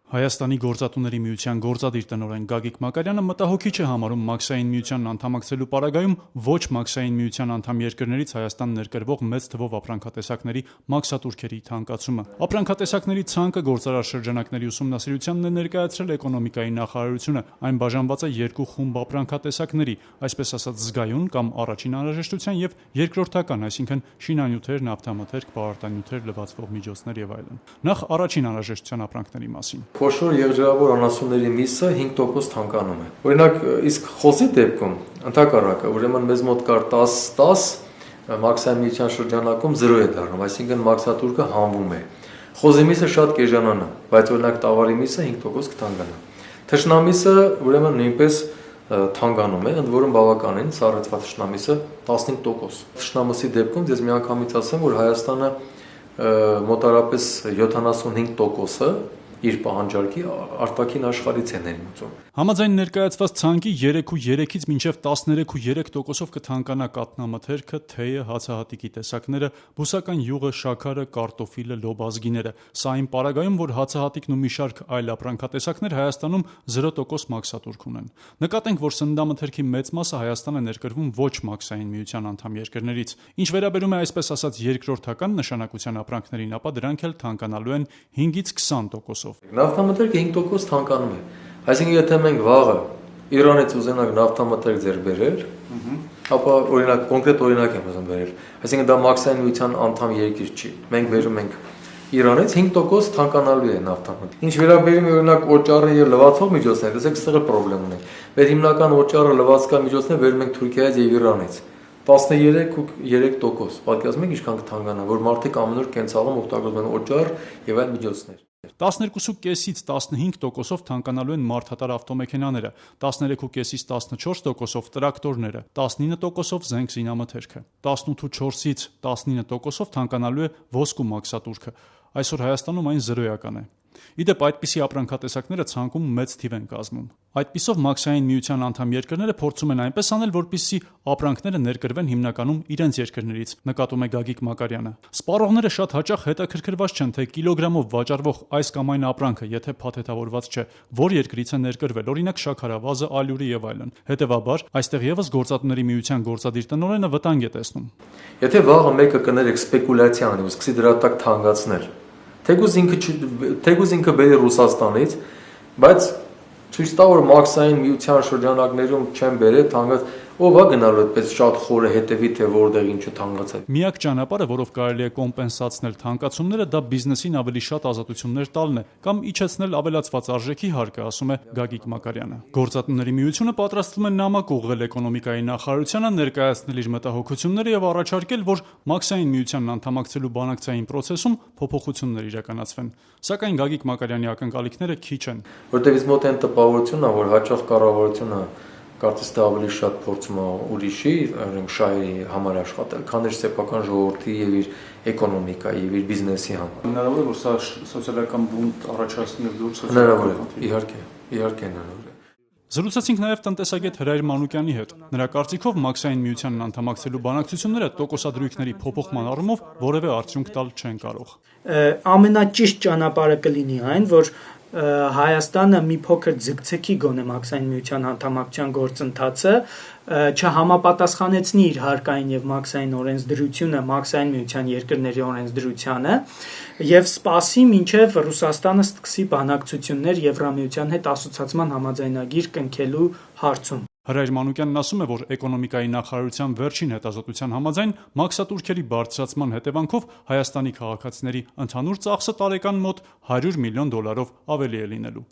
Հայաստանի գործատուների միության գործադիր տնօրեն Գագիկ Մակարյանը մտահոգիչ է համարում Մաքսային միությանն անդամակցելու պարագայում ոչ Մաքսային միության անդամ երկրներից Հայաստան ներկրվող մեծ թվով ապրանքատեսակների մաքսատուրքերի թանկացումը։ Ապրանքատեսակների ցանկը գործարար շրջանակների ուսումնասիրությանն է ներկայացրել էկոնոմիկայի նախարարությունը։ Այն բաժանված է երկու խումբ ապրանքատեսակների, այսպես ասած զգայուն կամ առաջին անհրաժեշտության եւ երկրորդական, այսինքն շինանյութեր, նավթամթերք, պարարտանյութեր, լվացվող միջոցներ եւ այլն։ Նախ առաջին անհրաժեշտության ապրանքների մասին։ Խոշոր եղջերավոր անասունների միսը 5% թանկանում է։ Օրինակ, իսկ խոզի դեպքում ընդհակառակը, ուրեմն մեզ մոտ կար 10-10, Մաքսային միության շրջանակում 0 է դառնում, այսինքն մաքսատուրքը հանվում է։ Խոզի միսը շատ կեժանանա, բայց օրինակ տավարի միսը 5% կթանկանա։ Թշնամիսը ուրեմն նույնպես թանկանում է, ընդ որում բավականին սառեցված թշնամիսը 15%։ Թշնամիսի դեպքում ես միանգամից ասեմ, որ Հայաստանը մոտարապես 75%-ը իր պահանջարկի արտաքին աշխարհից է ներմուծում։ Համաձայն ներկայացված ցանկի 3.3-ից մինչև 13.3%-ով կթանկանա կաթնամթերքը, թեյը, հացահատիկի տեսակները, բուսական յուղը, շաքարը, կարտոֆիլը, լոբազգիները։ Սա այն պարագայում, որ հացահատիկն ու մի շարք այլ ապրանքատեսակներ Հայաստանում 0% մաքսատուրք ունեն։ Նկատենք, որ սննդամթերքի մեծ մասը Հայաստան է ներկրվում ոչ Մաքսային միության անդամ երկրներից։ Ինչ վերաբերում է այսպես ասած երկրորդական նշանակության ապրանքներին, ապա դրանք էլ թանկանալու են 5-ից 20%-ով։ Նավթամթերքը 5% թանկանում է։ Այսինքն, եթե մենք վաղը Իրանից ուզենանք նավթամթերք ձեռք բերել, ապա օրինակ կոնկրետ օրինակ եմ ուզում բերել։ Այսինքն դա Մաքսային միության անդամ երկիր չի։ Մենք բերում ենք Իրանից 5% թանկանալու է նավթամթերքը։ Ինչ վերաբերում է օրինակ օճառը եւ լվացող միջոցները, դեսեք ստեղ պրոբլեմ ունենք։ Մեր հիմնական օճառը լվացքա միջոցները բերում ենք Թուրքիայից եւ Իրանից։ 13.3%։ Պատկերացնում եք ինչքան կթանկանա, որ մարդիկ ամեն օր կենցաղում օգտագործում են օճառ եւ այլ միջոցներ։ 12.5-ից 15%-ով թանկանալու են մարդատար ավտոմեքենաները, 13.5-ից 14%-ով տրակտորները, 19%-ով զենք զինամթերքը, 18.4-ից 19%-ով թանկանալու է ոսկու մաքսատուրքը։ Այսօր Հայաստանում այն 0-ական է։ Իդեպ այդպիսի ապրանքատեսակները ցանկում մեծ թիվ են կազմում։ Այդպիսով Մաքսային միության անդամ երկրները փորձում են այնպես անել, որպեսզի ապրանքները ներկրվեն հիմնականում իրենց երկրներից, նկատում է Գագիկ Մակարյանը։ Սպառողները շատ հաճախ հետաքրքրված չեն, թե կիլոգրամով վաճառվող այս կամ այն ապրանքը, եթե փաթեթավորված չէ, որ երկրից է ներկրվել, օրինակ շաքարավազը, ալյուրը եւ այլն։ Հետևաբար, այստեղ եւս գործատուների միության գործադիր տնօրենը վտանգ է տեսնում։ Եթե վաղը մեկը կներեք սպեկուլյացիա անի ու սկսի դրա տակ թանկացնել, թեկուզ ինքը բերի Ռուսաստանից, բայց ցույց տա, որ Մաքսային միության շրջանակներում չեն բերել թանկած, ով է գնալու այդպես շատ խորը հետևի, թե որտեղ ինչը թանկացել։ Միակ ճանապարհը, որով կարելի է կոմպենսացնել թանկացումները, դա բիզնեսին ավելի շատ ազատություններ տալն է կամ իջեցնել ավելացված արժեքի հարկը, ասում է Գագիկ Մակարյանը։ Գործատուների միությունը պատրաստվում է նամակ ուղղել էկոնոմիկայի նախարարությանը, ներկայացնել իր մտահոգությունները եւ առաջարկել, որ Մաքսային միությանն անդամակցելու բանակցային process-ում փոփոխություններ իրականացվեն։ Սակայն Գագիկ Մակարյանի ակնկալիքները քիչ են։ Որտեղ իսկ մոտ այն տպավորությունն է, որ հաճախ կառավարությունը կարծես թե ավելի շատ փորձում է ուրիշի շահերի համար աշխատել, քան իր սեփական ժողովրդի եւ իր էկոնոմիկայի եւ իր բիզնեսի համար։ Հնարավոր է, որ սա սոցիալական բունտ առաջացնի եւ դուրս հնարավոր է, իհարկե հնարավոր է։ Զրուցեցինք նաև տնտեսագետ Հրայր Մանուկյանի հետ։ Նրա կարծիքով Մաքսային միությանն անդամակցելու բանակցությունները տոկոսադրույքների փոփոխման առումով որևէ արդյունք տալ չեն կարող։ Ամենաճիշտ ճանապարհը կլինի այն, որ Հայաստանը մի փոքր ձգձգի գոնե Մաքսային միության անդամակցության գործընթացը, չհամապատասխանեցնի իր հարկային եւ մաքսային օրենսդրությունը Մաքսային միության երկրների օրենսդրությանը եւ սպասի մինչեւ Ռուսաստանը սկսի բանակցություններ Եվրամիության հետ ասոցիացման համաձայնագիր կնքելու հարցում։ Հրայր Մանուկյանն ասում է, որ էկոնոմիկայի նախարարության վերջին հետազոտության համաձայն մաքսատուրքերի բարձրացման հետևանքով Հայաստանի քաղաքացիների ընդհանուր ծախսը տարեկան մոտ $100 միլիոն ավելի է լինելու։